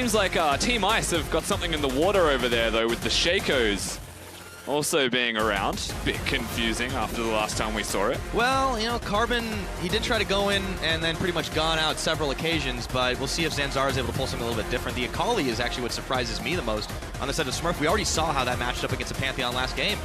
Seems like Team Ice have got something in the water over there, though, with the Shakos also being around. Bit confusing after the last time we saw it. Well, you know, Carbon, he did try to go in and then pretty much gone out several occasions, but we'll see if Zanzara is able to pull something a little bit different. The Akali is actually what surprises me the most on the side of Smurf. We already saw how that matched up against the Pantheon last game.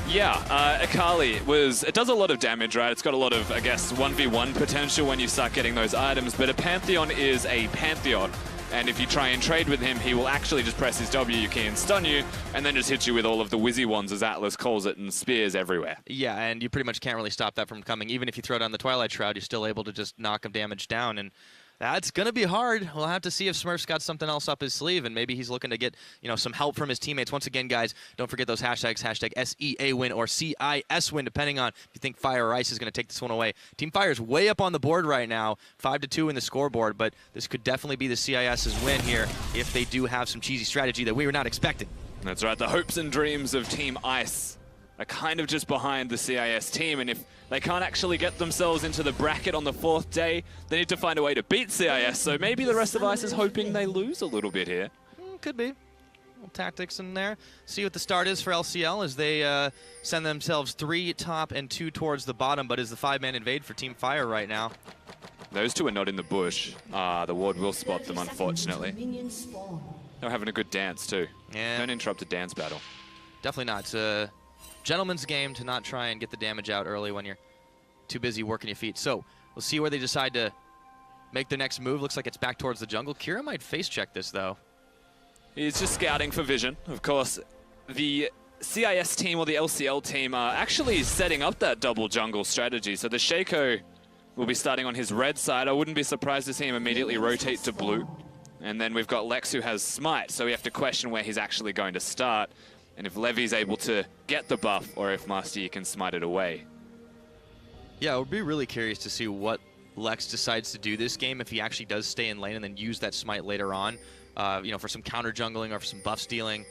Yeah, Akali it does a lot of damage, right? It's got a lot of, I guess, 1v1 potential when you start getting those items, but a Pantheon is a Pantheon. And if you try and trade with him, he will actually just press his W key and stun you, and then just hit you with all of the whizzy ones, as Atlas calls it, and spears everywhere. Yeah, and you pretty much can't really stop that from coming. Even if you throw down the Twilight Shroud, you're still able to just knock him damage down, and that's going to be hard. We'll have to see if Smurf's got something else up his sleeve, and maybe he's looking to get, you know, some help from his teammates. Once again, guys, don't forget those hashtags, hashtag SEAWin or CISWin, depending on if you think Fire or Ice is going to take this one away. Team Fire's way up on the board right now, 5-2 in the scoreboard, but this could definitely be the CIS's win here if they do have some cheesy strategy that we were not expecting. That's right. The hopes and dreams of Team Ice are kind of just behind the CIS team, and if they can't actually get themselves into the bracket on the 4th day, they need to find a way to beat CIS, so maybe the rest of Ice is hoping they lose a little bit here. Could be. Little tactics in there. See what the start is for LCL as they send themselves 3 top and 2 towards the bottom, but is the 5-man invade for Team Fire right now. Those two are not in the bush. The ward will spot them, unfortunately. They're having a good dance, too. Yeah. Don't interrupt a dance battle. Definitely not. It's a gentleman's game to not try and get the damage out early when you're too busy working your feet. So we'll see where they decide to make their next move. Looks like it's back towards the jungle. Kira might face check this, though. He's just scouting for vision. Of course, the CIS team or the LCL team are actually setting up that double jungle strategy. So the Shaco will be starting on his red side. I wouldn't be surprised to see him immediately rotate to blue. And then we've got Lex, who has Smite, so we have to question where he's actually going to start. And if Levy's able to get the buff, or if Master Yi can smite it away. Yeah, I would be really curious to see what Lex decides to do this game, if he actually does stay in lane and then use that smite later on, you know, for some counter jungling or for some buff stealing.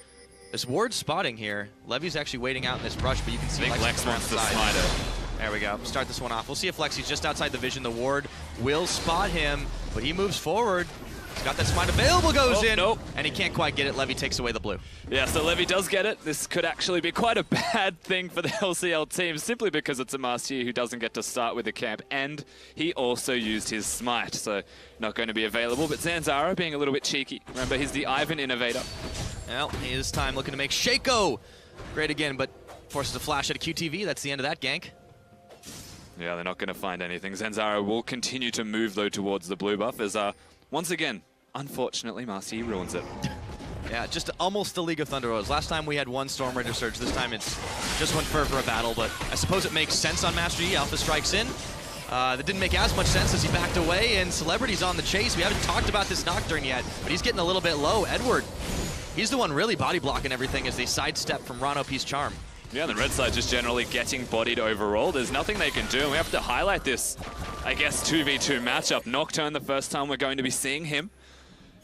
This ward spotting here, Levy's actually waiting out in this brush, but you can see Lex wants to smite it. There we go. Start this one off. We'll see if Lexi's just outside the vision. The ward will spot him, but he moves forward. He's got that smite available, goes in, and he can't quite get it. Levy takes away the blue. Yeah, so Levy does get it. This could actually be quite a bad thing for the LCL team, simply because it's a Master Yi who doesn't get to start with the camp, and he also used his smite, so not going to be available. But Zanzara being a little bit cheeky. Remember, he's the Ivan innovator. Well, he is time looking to make Shaco great again, but forces a flash at a QTV. That's the end of that gank. Yeah, they're not going to find anything. Zanzara will continue to move, though, towards the blue buff as, once again, unfortunately, Master Yi ruins it. Yeah, just almost the League of Thunder Rose. Last time we had one Storm Raider Surge. This time it's just went for a battle, but I suppose it makes sense on Master Yi. Alpha strikes in. That didn't make as much sense as he backed away, and Celebrity's on the chase. We haven't talked about this Nocturne yet, but he's getting a little bit low. Edward, he's the one really body blocking everything as they sidestep from Ron OP's charm. Yeah, the red side just generally getting bodied overall. There's nothing they can do, and we have to highlight this, I guess, 2v2 matchup. Nocturne, the first time we're going to be seeing him.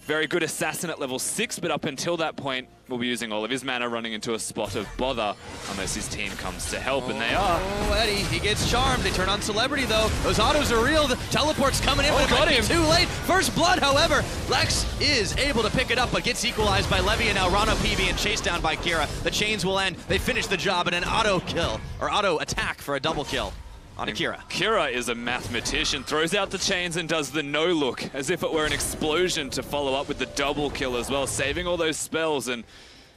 Very good assassin at level 6, but up until that point, we'll be using all of his mana running into a spot of bother unless his team comes to help, and they are. Oh, Eddie, he gets charmed. They turn on Celebrity, though. Those autos are real. The teleport's coming in, but it might be too late. First blood, however, Lex is able to pick it up, but gets equalized by Levy, and now Rano PB and chased down by Kira. The chains will end. They finish the job in an auto kill, or auto attack for a double kill on Kira. Kira is a mathematician, throws out the chains and does the no-look as if it were an explosion to follow up with the double kill as well, saving all those spells, and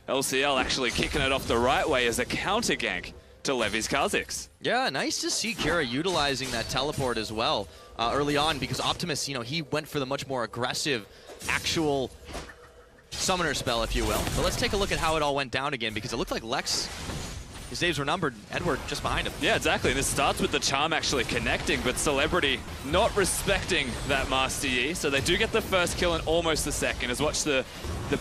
LCL actually kicking it off the right way as a counter gank to Levy's Kha'Zix. Yeah, nice to see Kira utilizing that teleport as well early on, because Optimus, you know, he went for the much more aggressive actual summoner spell, if you will. But let's take a look at how it all went down again, because it looked like Lex, his days were numbered. Edward just behind him. Yeah, exactly. And this starts with the charm actually connecting, but Celebrity not respecting that Master Yi. So they do get the first kill and almost the second. As watch the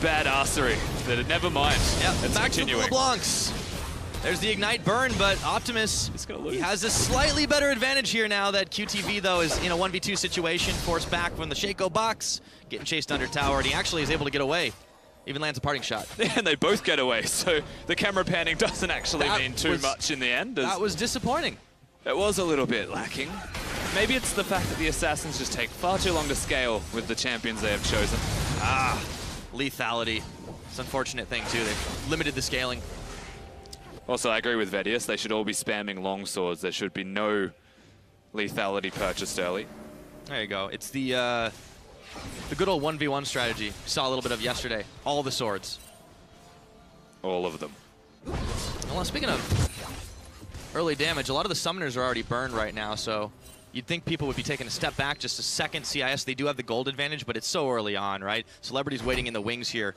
bad arsery. But never mind. Yeah, it's back continuing. to the LeBlancs. There's the Ignite burn, but Optimus, he has a slightly better advantage here now that QTV, though, is in a 1v2 situation, forced back from the Shaco box, getting chased under tower, and he actually is able to get away. Even lands a parting shot. And they both get away, so the camera panning doesn't actually mean too much in the end. That was disappointing. It was a little bit lacking. Maybe it's the fact that the Assassins just take far too long to scale with the champions they have chosen. lethality. It's an unfortunate thing, too. They've limited the scaling. Also, I agree with Vedius. They should all be spamming long swords. There should be no lethality purchased early. There you go. It's the good old 1v1 strategy. Saw a little bit of yesterday. All the swords. All of them. Well, speaking of early damage, a lot of the summoners are already burned right now, so you'd think people would be taking a step back just a second. CIS, they do have the gold advantage, but it's so early on, right? Celebrity's waiting in the wings here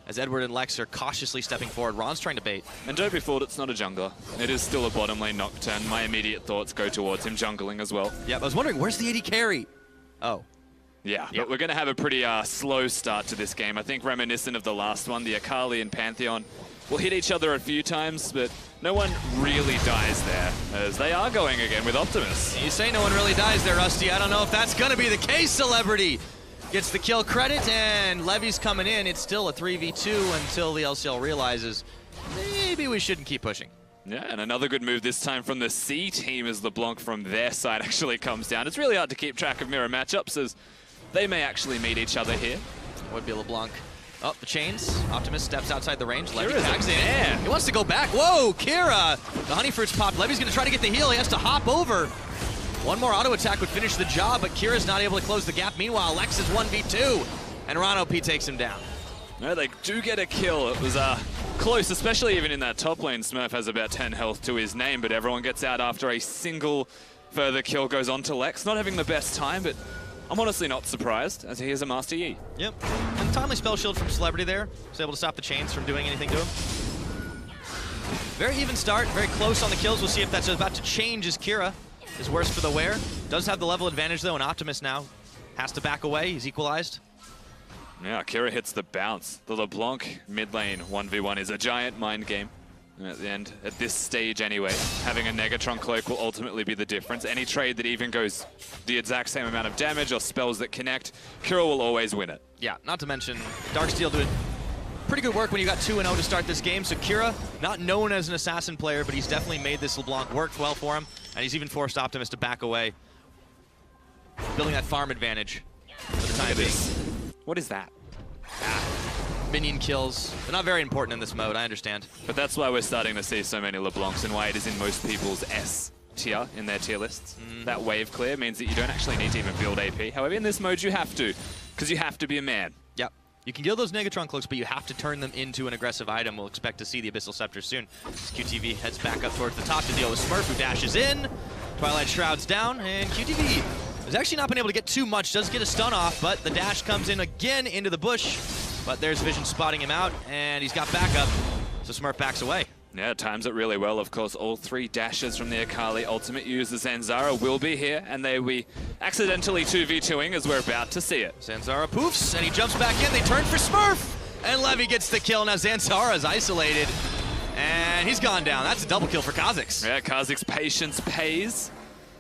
as Edward and Lex are cautiously stepping forward. Ron's trying to bait. And don't be fooled, it's not a jungler. It is still a bottom lane Nocturne. My immediate thoughts go towards him jungling as well. Yeah, I was wondering, where's the AD carry? Oh. Yeah, but we're going to have a pretty slow start to this game. I think reminiscent of the last one, the Akali and Pantheon will hit each other a few times, but no one really dies there, as they are going again with Optimus. You say no one really dies there, Rusty. I don't know if that's going to be the case. Celebrity gets the kill credit, and Levy's coming in. It's still a 3v2 until the LCL realizes maybe we shouldn't keep pushing. Yeah, and another good move this time from the C team as LeBlanc from their side actually comes down. It's really hard to keep track of mirror matchups, as they may actually meet each other here. Would be LeBlanc. Oh, the chains. Optimus steps outside the range. Levy Kira's tags in. man. He wants to go back. Whoa, Kira. The honey fruits popped. Levy's going to try to get the heal. He has to hop over. One more auto attack would finish the job, but Kira's not able to close the gap. Meanwhile, Lex is 1v2, and Rano P takes him down. No, they do get a kill. It was close, especially even in that top lane. Smurf has about 10 health to his name, but everyone gets out after a single further kill goes on to Lex. Not having the best time, but I'm honestly not surprised, as he is a Master Yi. Yep, and timely spell shield from Celebrity there. Was able to stop the chains from doing anything to him. Very even start, very close on the kills. We'll see if that's about to change as Kira is worse for the wear. Does have the level advantage though, and Optimus now has to back away. He's equalized. Yeah, Kira hits the bounce. The LeBlanc mid lane 1v1 is a giant mind game. And at the end, at this stage anyway, having a Negatron cloak will ultimately be the difference. Any trade that even goes the exact same amount of damage or spells that connect, Kira will always win it. Yeah, not to mention Darksteel doing pretty good work when you got 2-0 to start this game. So Kira, not known as an assassin player, but he's definitely made this LeBlanc work well for him. And he's even forced Optimus to back away, building that farm advantage for the time being. What is that? Minion kills. They're not very important in this mode, I understand. But that's why we're starting to see so many LeBlancs and why it is in most people's S tier in their tier lists. That wave clear means that you don't actually need to even build AP. However, in this mode you have to, because you have to be a man. Yep. You can kill those Negatron cloaks, but you have to turn them into an aggressive item. We'll expect to see the Abyssal Scepter soon. As QTV heads back up towards the top to deal with Smurf, who dashes in. Twilight Shroud's down, and QTV has actually not been able to get too much. Does get a stun off, but the dash comes in again into the bush. But there's Vision spotting him out, and he's got backup, so Smurf backs away. Yeah, times it really well. Of course, all three dashes from the Akali ultimate user Zanzara will be here, and they will be accidentally 2v2ing as we're about to see it. Zanzara poofs, and he jumps back in. They turn for Smurf, and Levy gets the kill. Now Zanzara's isolated, and he's gone down. That's a double kill for Kha'Zix. Yeah, Kha'Zix patience pays.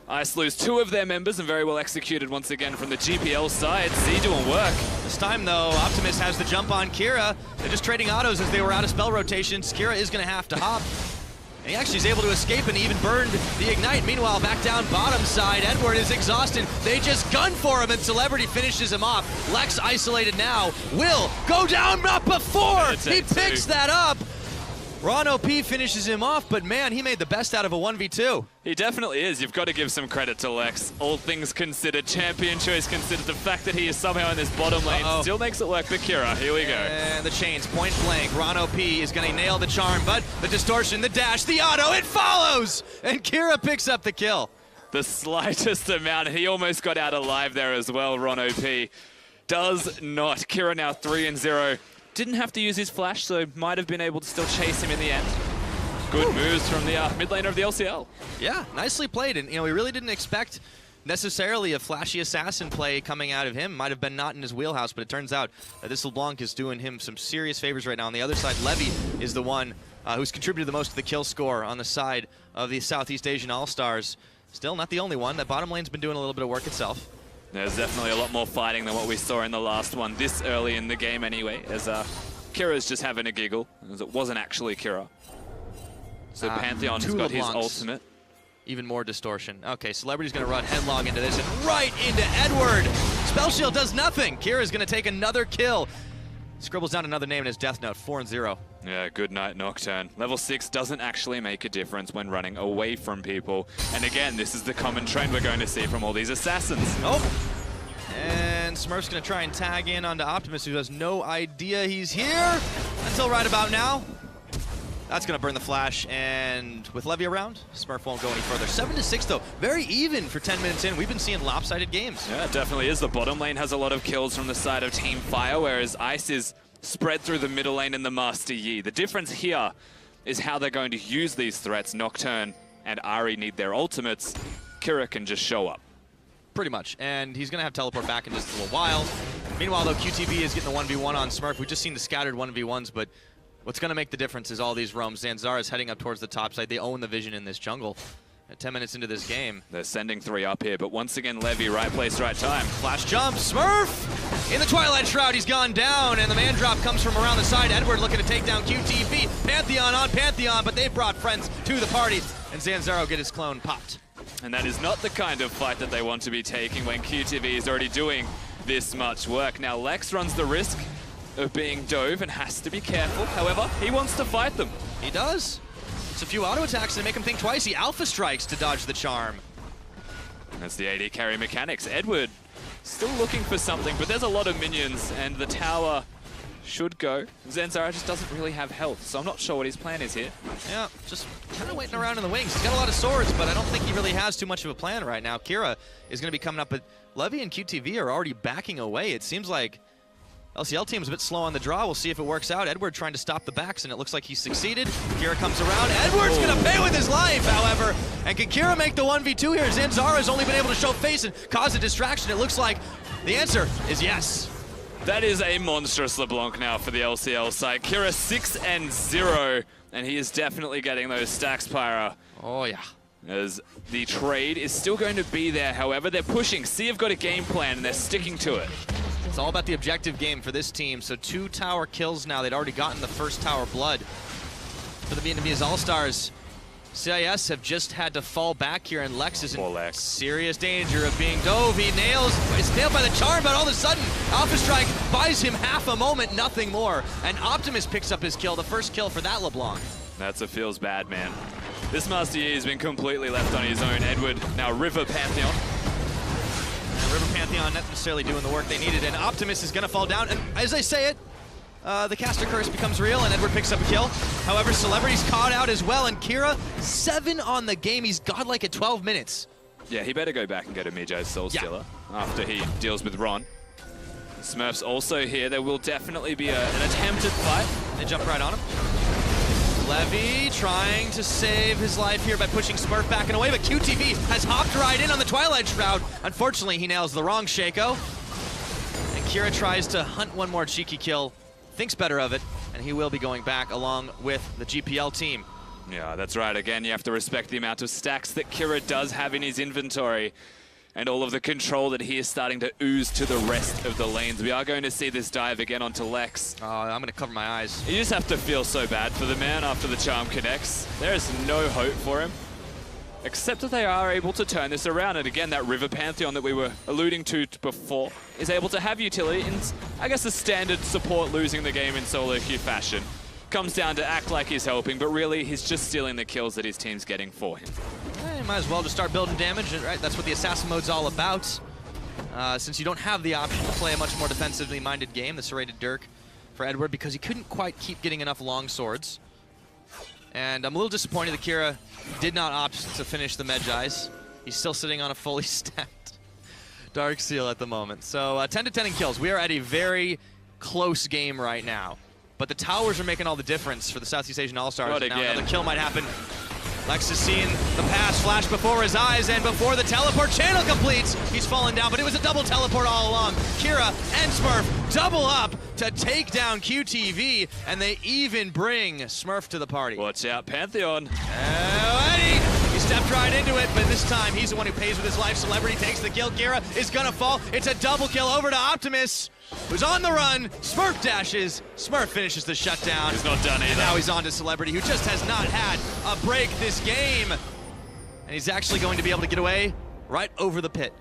Ice lose 2 of their members, and very well executed once again from the GPL side. Z doing work. This time, though, Optimus has the jump on Kira. They're just trading autos as they were out of spell rotations. Kira is going to have to hop. And he actually is able to escape and even burned the Ignite. Meanwhile, back down bottom side, Edward is exhausted. They just gun for him, and Celebrity finishes him off. Lex isolated now. Will go down, not before. He picks that up. Rano P finishes him off, but man, he made the best out of a 1v2. He definitely is. You've got to give some credit to Lex. All things considered, champion choice considered, the fact that he is somehow in this bottom lane still makes it work for Kira. Here we go. And the chains, point blank. Rano P is going to nail the charm, but the distortion, the dash, the auto, it follows! And Kira picks up the kill. The slightest amount. He almost got out alive there as well, Rano P. Does not. Kira now 3-0. Didn't have to use his flash, so might have been able to still chase him in the end. Good moves from the mid laner of the LCL. Yeah, nicely played. And, we really didn't expect necessarily a flashy assassin play coming out of him. Might have been not in his wheelhouse, but it turns out that this LeBlanc is doing him some serious favors right now. On the other side, Levy is the one who's contributed the most to the kill score on the side of the Southeast Asian All-Stars. Still not the only one. That bottom lane's been doing a little bit of work itself. There's definitely a lot more fighting than what we saw in the last one, this early in the game anyway, as Kira's just having a giggle, as it wasn't actually Kira. So Pantheon's got his ultimate. Even more distortion. Okay, Celebrity's going to run headlong into this, and right into Edward! Spell Shield does nothing! Kira's going to take another kill. Scribbles down another name in his death note, 4-0. Yeah, good night, Nocturne. Level 6 doesn't actually make a difference when running away from people. And again, this is the common trend we're going to see from all these assassins. Oh! And Smurf's gonna try and tag in onto Optimus, who has no idea he's here until right about now. That's gonna burn the flash, and with Levy around, Smurf won't go any further. 7-6 though, very even for 10 minutes in. We've been seeing lopsided games. Yeah, it definitely is. The bottom lane has a lot of kills from the side of Team Fire, whereas Ice is spread through the middle lane and the Master Yi. The difference here is how they're going to use these threats. Nocturne and Ari need their ultimates. Kira can just show up. Pretty much, and he's gonna have teleport back in just a little while. Meanwhile though, QTV is getting the 1v1 on Smurf. We've just seen the scattered 1v1s, but what's going to make the difference is all these roams. Zanzara is heading up towards the top side. They own the vision in this jungle. At 10 minutes into this game. They're sending 3 up here, but once again, Levy, right place, right time. Flash jump, Smurf! In the Twilight Shroud, he's gone down, and the man drop comes from around the side. Edward looking to take down QTV. Pantheon on Pantheon, but they've brought friends to the party, and Zanzaro get his clone popped. And that is not the kind of fight that they want to be taking when QTV is already doing this much work. Now, Lex runs the risk of being dove and has to be careful. However, he wants to fight them. He does. It's a few auto attacks that make him think twice. He alpha strikes to dodge the charm. That's the AD carry mechanics. Edward still looking for something, but there's a lot of minions and the tower should go. Zanzara just doesn't really have health, so I'm not sure what his plan is here. Yeah, just kind of waiting around in the wings. He's got a lot of swords, but I don't think he really has too much of a plan right now. Kira is going to be coming up, but Levy and QTV are already backing away. It seems like LCL team's a bit slow on the draw. We'll see if it works out. Edward trying to stop the backs, and it looks like he's succeeded. Kira comes around. Edward's going to pay with his life, however. And can Kira make the 1v2 here? Zanzara's only been able to show face and cause a distraction. It looks like the answer is yes. That is a monstrous LeBlanc now for the LCL side. Kira 6-0, and he is definitely getting those stacks, Pyra. Oh, yeah. As the trade is still going to be there. However, they're pushing. C have got a game plan, and they're sticking to it. It's all about the objective game for this team. So 2 tower kills now. They'd already gotten the first tower blood. For the Vietnamese All-Stars, CIS have just had to fall back here, and Lex is in serious danger of being dove. He is nailed by the charm, but all of a sudden, Alpha Strike buys him half a moment, nothing more. And Optimus picks up his kill, the first kill for that LeBlanc. That's a feels bad, man. This Master Yi has been completely left on his own. Edward, now River Pantheon. River Pantheon not necessarily doing the work they needed, and Optimus is going to fall down. And as I say it, the caster curse becomes real, and Edward picks up a kill. However, Celebrity's caught out as well, and Kira, 7 on the game. He's godlike at 12 minutes. Yeah, he better go back and go to Mijo's Soul Stealer after he deals with Ron. Smurf's also here. There will definitely be an attempted fight. They jump right on him. Levy trying to save his life here by pushing Smurf back and away, but QTV has hopped right in on the Twilight Shroud. Unfortunately, he nails the wrong Shaco. And Kira tries to hunt one more cheeky kill, thinks better of it, and he will be going back along with the GPL team. Yeah, that's right. Again, you have to respect the amount of stacks that Kira does have in his inventory and all of the control that he is starting to ooze to the rest of the lanes. We are going to see this dive again onto Lex. Oh, I'm going to cover my eyes. You just have to feel so bad for the man after the charm connects. There is no hope for him, except that they are able to turn this around. And again, that River Pantheon that we were alluding to before is able to have utility in, I guess, a standard support losing the game in solo queue fashion. Comes down to act like he's helping, but really he's just stealing the kills that his team's getting for him. You might as well just start building damage, right? That's what the assassin mode's all about. Since you don't have the option to play a much more defensively minded game, the serrated Dirk for Edward, because he couldn't quite keep getting enough long swords. And I'm a little disappointed that Kira did not opt to finish the Medjais. He's still sitting on a fully stacked Dark Seal at the moment. So 10 to 10 in kills. We are at a very close game right now. But the towers are making all the difference for the Southeast Asian All-Stars. Now another kill might happen. Lex is seeing the pass flash before his eyes, and before the teleport channel completes, he's fallen down, but it was a double teleport all along. Kira and Smurf double up to take down QTV, and they even bring Smurf to the party. Watch out, Pantheon. Eddie! He stepped right into it, but this time he's the one who pays with his life. Celebrity takes the kill. Kira is gonna fall. It's a double kill over to Optimus, who's on the run. Smurf dashes. Smurf finishes the shutdown. He's not done either. And now he's on to Celebrity, who just has not had a break this game. And he's actually going to be able to get away right over the pit.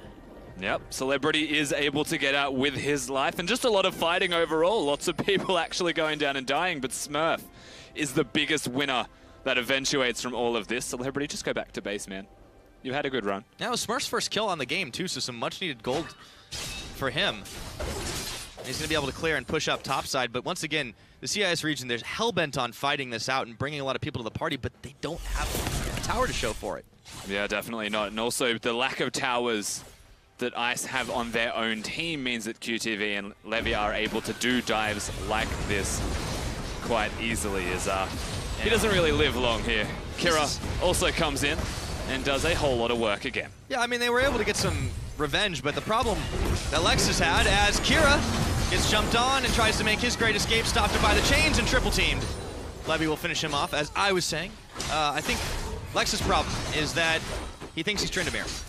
Yep, Celebrity is able to get out with his life, and just a lot of fighting overall. Lots of people actually going down and dying, but Smurf is the biggest winner that eventuates from all of this. Celebrity, just go back to base, man. You had a good run. That was Smurf's first kill on the game, too, so some much-needed gold for him. He's going to be able to clear and push up topside, but once again, the CIS region, they're hell-bent on fighting this out and bringing a lot of people to the party, but they don't have a tower to show for it. Yeah, definitely not. And also, the lack of towers that ICE have on their own team means that QTV and Levy are able to do dives like this quite easily, as he doesn't really live long here. Kira also comes in and does a whole lot of work again. Yeah, I mean, they were able to get some revenge, but the problem that Lexus had, as Kira gets jumped on and tries to make his great escape, stopped her by the chains and triple teamed. Levy will finish him off, as I was saying. I think Lexus' problem is that he thinks he's Tryndamere.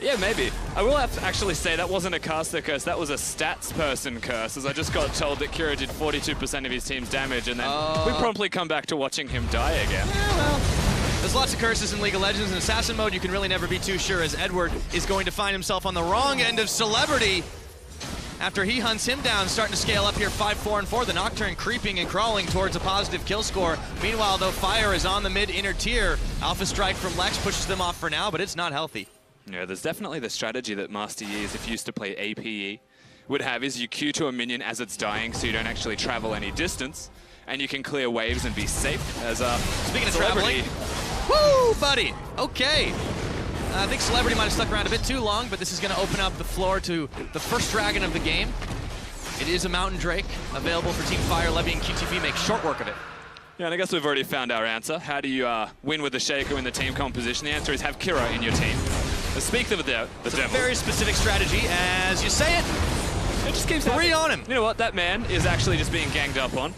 Yeah, maybe. I will have to actually say that wasn't a caster curse, that was a stats person curse, as I just got told that Kira did 42% of his team's damage, and then we promptly come back to watching him die again. Yeah, well, there's lots of curses in League of Legends. In Assassin mode, you can really never be too sure, as Edward is going to find himself on the wrong end of Celebrity. After he hunts him down, starting to scale up here 5-4-4, the Nocturne creeping and crawling towards a positive kill score. Meanwhile, though, Fire is on the mid-inner tier. Alpha Strike from Lex pushes them off for now, but it's not healthy. Yeah, there's definitely the strategy that Master Yi, if you used to play APE, would have is you Q to a minion as it's dying so you don't actually travel any distance, and you can clear waves and be safe. As speaking of traveling, woo, buddy, okay. I think Celebrity might have stuck around a bit too long, but this is going to open up the floor to the first dragon of the game. It is a Mountain Drake available for Team Fire. Levy and QTV make short work of it. Yeah, and I guess we've already found our answer. How do you win with the Shaco in the team composition? The answer is have Kira in your team. But speak of the devil. It's a very specific strategy, as you say it. It just keeps 3 on him. You know what? That man is actually just being ganged up on.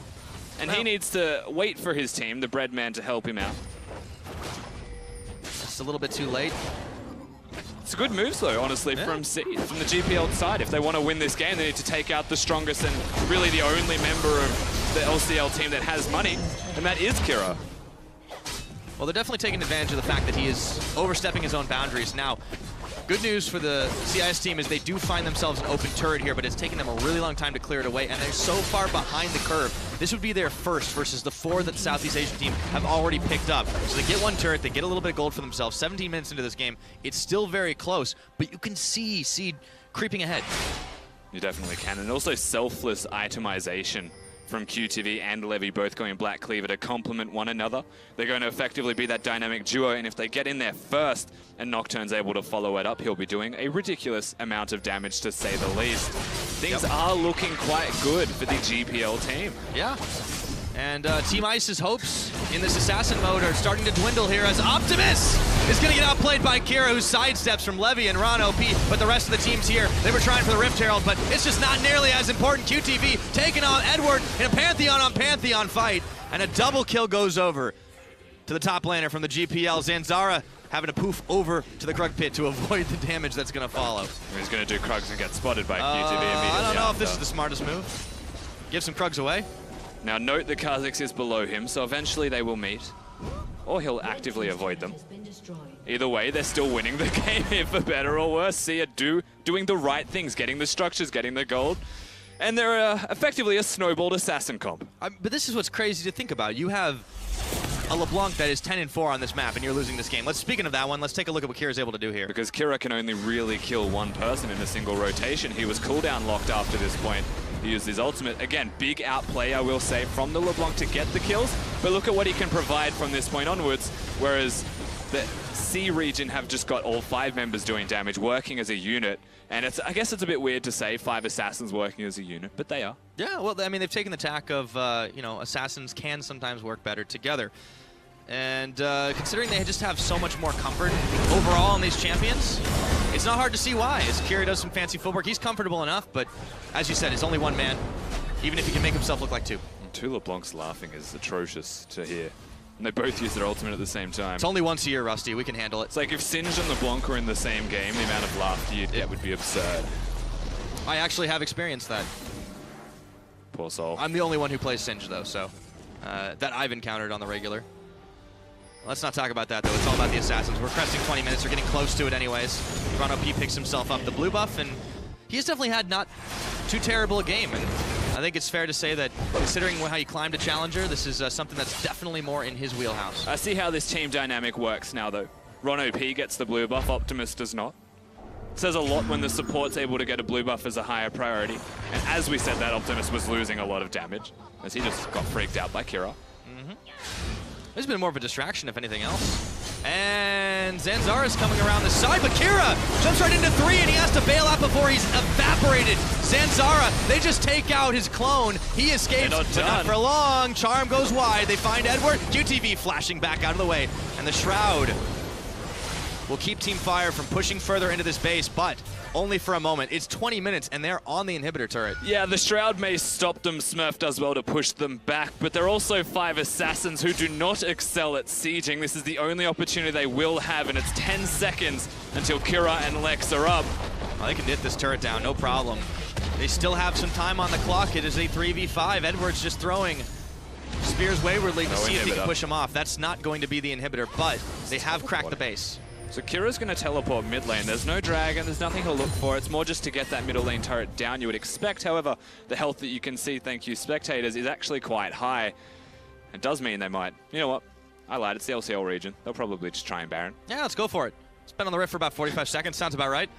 And he needs to wait for his team, the bread man, to help him out. Just a little bit too late. It's a good moves, though, honestly, from Seed, from the GPL side. If they want to win this game, they need to take out the strongest and really the only member of the LCL team that has money, and that is Kira. Well, they're definitely taking advantage of the fact that he is overstepping his own boundaries. Now, good news for the CIS team is they do find themselves an open turret here, but it's taken them a really long time to clear it away, and they're so far behind the curve. This would be their first versus the 4 that the Southeast Asian team have already picked up. So they get one turret, they get a little bit of gold for themselves. 17 minutes into this game, it's still very close, but you can see Seed creeping ahead. You definitely can, and also selfless itemization from QTV and Levy, both going Black Cleaver to complement one another. They're going to effectively be that dynamic duo, and if they get in there first and Nocturne's able to follow it up, he'll be doing a ridiculous amount of damage, to say the least. Things are looking quite good for the GPL team. Yeah. And Team Ice's hopes in this Assassin mode are starting to dwindle here, as Optimus is going to get outplayed by Kira, who sidesteps from Levy and Ron OP, but the rest of the team's here. They were trying for the Rift Herald, but it's just not nearly as important. QTV taking on Edward in a Pantheon-on-Pantheon fight, and a double kill goes over to the top laner from the GPL. Zanzara having to poof over to the Krug pit to avoid the damage that's going to follow. He's going to do Krugs and get spotted by QTV immediately. I don't know if this is the smartest move. Give some Krugs away. Now note that Kha'Zix is below him, so eventually they will meet. Or he'll actively avoid them. Either way, they're still winning the game here, for better or worse. Sia doing the right things, getting the structures, getting the gold. And they're effectively a snowballed assassin comp. But this is what's crazy to think about. You have a LeBlanc that is 10-4 on this map, and you're losing this game. Speaking of that one, let's take a look at what Kira's able to do here. Because Kira can only really kill one person in a single rotation. He was cooldown locked after this point. He used his ultimate. Again, big outplay, I will say, from the LeBlanc to get the kills. But look at what he can provide from this point onwards, whereas the C region have just got all 5 members doing damage, working as a unit. And I guess it's a bit weird to say 5 assassins working as a unit, but they are. Yeah, well, I mean, they've taken the tack of, you know, assassins can sometimes work better together. And considering they just have so much more comfort overall in these champions, it's not hard to see why. As Kira does some fancy footwork, he's comfortable enough, but as you said, it's only one man, even if he can make himself look like 2. 2 LeBlancs laughing is atrocious to hear. And they both use their ultimate at the same time. It's only once a year, Rusty. We can handle it. It's like if Singed and LeBlanc were in the same game, the amount of laughter you'd get would be absurd. I actually have experienced that. Poor soul. I'm the only one who plays Singed, though, so that I've encountered on the regular. Let's not talk about that, though. It's all about the Assassins. We're cresting 20 minutes. We're getting close to it anyways. Ron OP picks himself up the blue buff, and he's definitely had not too terrible a game. And I think it's fair to say that, considering how he climbed a Challenger, this is something that's definitely more in his wheelhouse. I see how this team dynamic works now, though. Ron OP gets the blue buff, Optimus does not. It says a lot when the support's able to get a blue buff as a higher priority. And as we said that, Optimus was losing a lot of damage, as he just got freaked out by Kira. There's been more of a distraction, if anything else. And Zanzara's coming around the side, but Kira jumps right into 3, and he has to bail out before he's evaporated. Zanzara, they just take out his clone. He escapes, but not for long. Charm goes wide. They find Edward. QTV flashing back out of the way. And the Shroud will keep Team Fire from pushing further into this base, but only for a moment. It's 20 minutes, and they're on the inhibitor turret. Yeah, the Shroud may stop them. Smurf does well to push them back, but they're also 5 Assassins who do not excel at sieging. This is the only opportunity they will have, and it's 10 seconds until Kira and Lex are up. Well, they can hit this turret down, no problem. They still have some time on the clock. It is a 3v5. Edwards just throwing spears waywardly to see if he can push him off. That's not going to be the inhibitor, but they have cracked the base. So Kira's going to teleport mid lane. There's no dragon, there's nothing he'll look for. It's more just to get that middle lane turret down. You would expect, however, the health that you can see, thank you spectators, is actually quite high. It does mean they might. You know what? I lied, it's the LCL region. They'll probably just try and Baron. Yeah, let's go for it. It's been on the rift for about 45 seconds, sounds about right.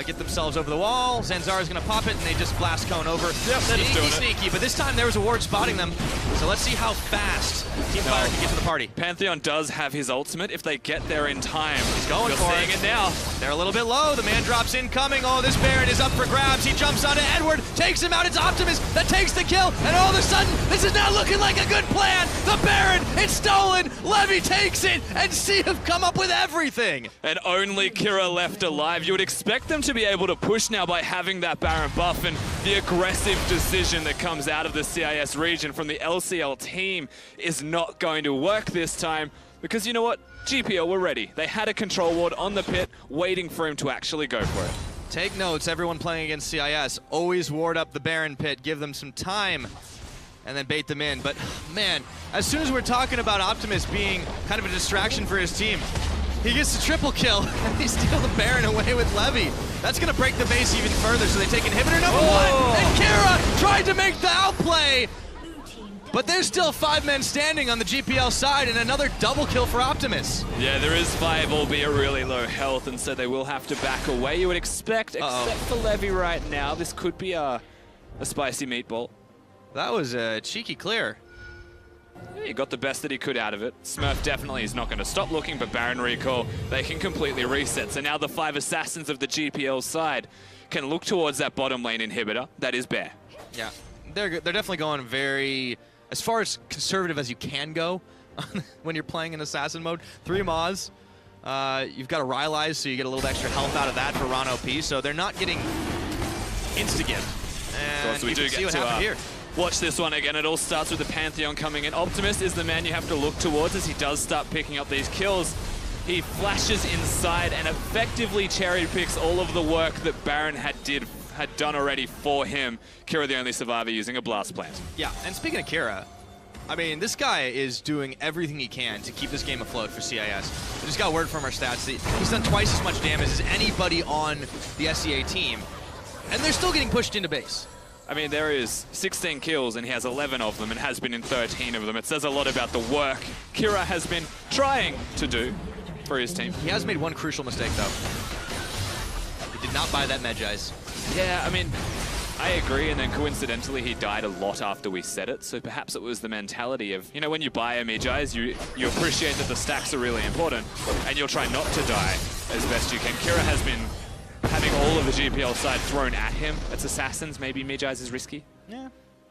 Get themselves over the wall. Zanzara's going to pop it, and they just blast cone over. Yep, Sneaky, but this time there was a ward spotting them. So let's see how fast Team Fire can get to the party. Pantheon does have his ultimate if they get there in time. He's going for it. Seeing it now. They're a little bit low. The man drops incoming. Oh, this Baron is up for grabs. He jumps onto Edward, takes him out. It's Optimus that takes the kill, and all of a sudden, this is not looking like a good plan. The Baron, it's stolen. Levy takes it, and see him come up with everything. And only Kira left alive. You would expect them to be able to push now by having that Baron buff, and the aggressive decision that comes out of the CIS region from the LCL team is not going to work this time, because you know what? GPL were ready. They had a control ward on the pit waiting for him to actually go for it. Take notes, everyone playing against CIS. Always ward up the Baron pit, give them some time, and then bait them in. But man, as soon as we're talking about Optimus being kind of a distraction for his team, he gets the triple kill, and they steal the Baron away with Levy. That's going to break the base even further, so they take inhibitor number 1, and Kira tried to make the outplay, but there's still 5 men standing on the GPL side, and another double kill for Optimus. Yeah, there is 5, albeit really low health, and so they will have to back away. You would expect, except for Levy right now, this could be a spicy meatball. That was a cheeky clear. Yeah, he got the best that he could out of it. Smurf definitely is not going to stop looking, but Baron recall, they can completely reset. So now the 5 Assassins of the GPL side can look towards that bottom lane inhibitor. That is Bear. Yeah, they're definitely going very, as far as conservative as you can go when you're playing in Assassin mode. 3 Maws. You've got a Rylai's, so you get a little extra health out of that for Ron OP, so they're not getting insta-give. And we do see what happened here. Watch this one again. It all starts with the Pantheon coming in. Optimus is the man you have to look towards as he does start picking up these kills. He flashes inside and effectively cherry picks all of the work that Baron had done already for him. Kira the only survivor using a blast plant. Yeah, and speaking of Kira, I mean, this guy is doing everything he can to keep this game afloat for CIS. We just got word from our stats that he's done twice as much damage as anybody on the SEA team, and they're still getting pushed into base. I mean, there is 16 kills, and he has 11 of them, and has been in 13 of them. It says a lot about the work Kira has been trying to do for his team. He has made one crucial mistake, though. He did not buy that Medjai's. Yeah, I mean, I agree, and then coincidentally, he died a lot after we said it, so perhaps it was the mentality of, you know, when you buy a Medjai's, you appreciate that the stacks are really important, and you'll try not to die as best you can. Kira has been having all of the GPL side thrown at him. It's Assassins, maybe Medjai's is risky. Yeah,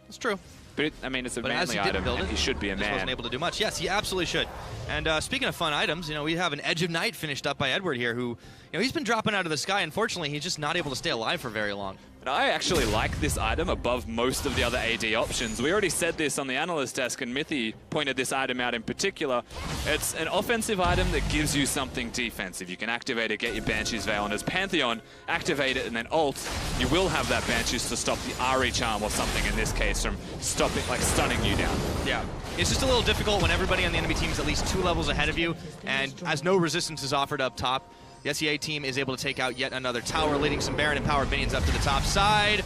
that's true. But I mean, it's a manly item, and he should be a man. He wasn't able to do much. Yes, he absolutely should. And speaking of fun items, you know, we have an Edge of Night finished up by Edward here, who, you know, he's been dropping out of the sky. Unfortunately, he's just not able to stay alive for very long. I actually like this item above most of the other AD options. We already said this on the analyst desk, and Mithy pointed this item out in particular. It's an offensive item that gives you something defensive. You can activate it, get your Banshee's Veil, and as Pantheon, activate it and then ult, you will have that Banshee's to stop the Ari Charm or something in this case from stopping, like stunning you down. Yeah. It's just a little difficult when everybody on the enemy team is at least 2 levels ahead of you, and as no resistance is offered up top, the SEA team is able to take out yet another tower, leading some Baron-empowered minions up to the top side.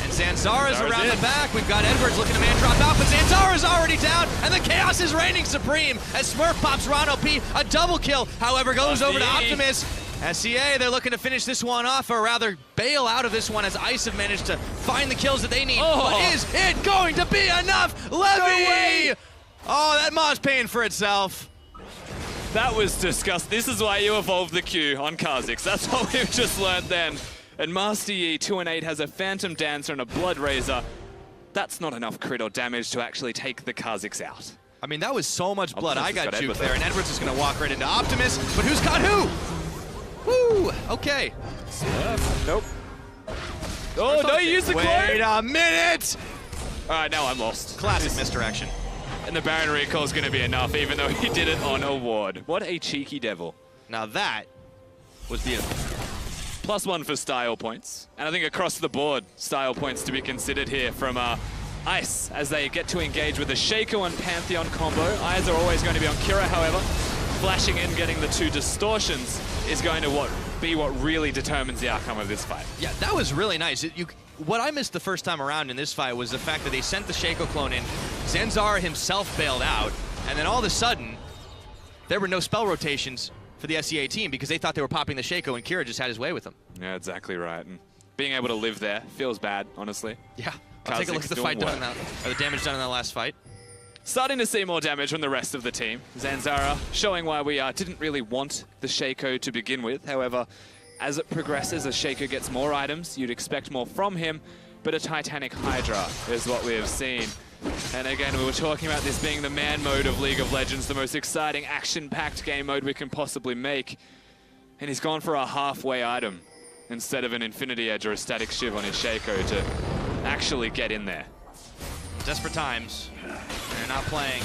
And Zanzara's around the back. We've got Edwards looking to man drop out, but Zanzara's already down, and the chaos is reigning supreme as Smurf pops Rano P. A double kill, however, goes over to Optimus. SEA, they're looking to finish this one off, or rather bail out of this one as Ice have managed to find the kills that they need. But is it going to be enough? Levy! Oh, that Maw's paying for itself. That was disgusting. This is why you evolved the Q on Kha'Zix. That's what we've just learned then. And Master Yi, 2-8, has a Phantom Dancer and a Blood Razor. That's not enough crit or damage to actually take the Kha'Zix out. I mean, that was so much blood. I got juked there, and Edwards is going to walk right into Optimus, but who's got who? Woo! Okay. Nope. Oh, no, you used the clone! Wait a minute! All right, now I'm lost. Classic misdirection. And the Baron recall is going to be enough, even though he did it on a ward. What a cheeky devil. Now that was beautiful. +1 for style points. And I think across the board, style points to be considered here from Ice as they get to engage with the Shaco and Pantheon combo. Eyes are always going to be on Kira, however. Flashing in, getting the 2 distortions is going to be what really determines the outcome of this fight. Yeah, that was really nice. What I missed the first time around in this fight was the fact that they sent the Shaco clone in, Zanzara himself bailed out, and then all of a sudden, there were no spell rotations for the SEA team because they thought they were popping the Shaco and Kira just had his way with them. Yeah, exactly right. And being able to live there feels bad, honestly. Yeah, I'll take a look at the fight done in that, or the damage done in that last fight. Starting to see more damage from the rest of the team. Zanzara showing why we didn't really want the Shaco to begin with. However, as it progresses, as Shaco gets more items, you'd expect more from him, but a Titanic Hydra is what we have seen. And again, we were talking about this being the man mode of League of Legends, the most exciting, action-packed game mode we can possibly make. And he's gone for a halfway item instead of an Infinity Edge or a Static Shiv on his Shaco to actually get in there. Desperate times. They're not playing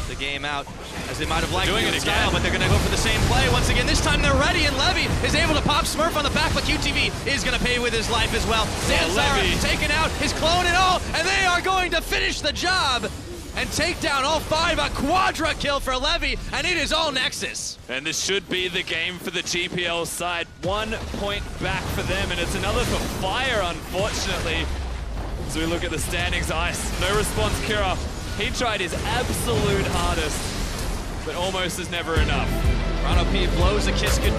the game out as they might have liked doing it again, style, but they're going to go for the same play once again. This time they're ready, and Levy is able to pop Smurf on the back, but QTV is going to pay with his life as well. Zanzara taking out his clone and all, and they are going to finish the job and take down all 5. A quadra kill for Levy, and it is all Nexus. And this should be the game for the GPL side. 1 point back for them, and it's another for Fire, unfortunately. As we look at the standings, Ice, no response, Kira. He tried his absolute hardest, but almost is never enough. Rano P blows a kiss goodbye.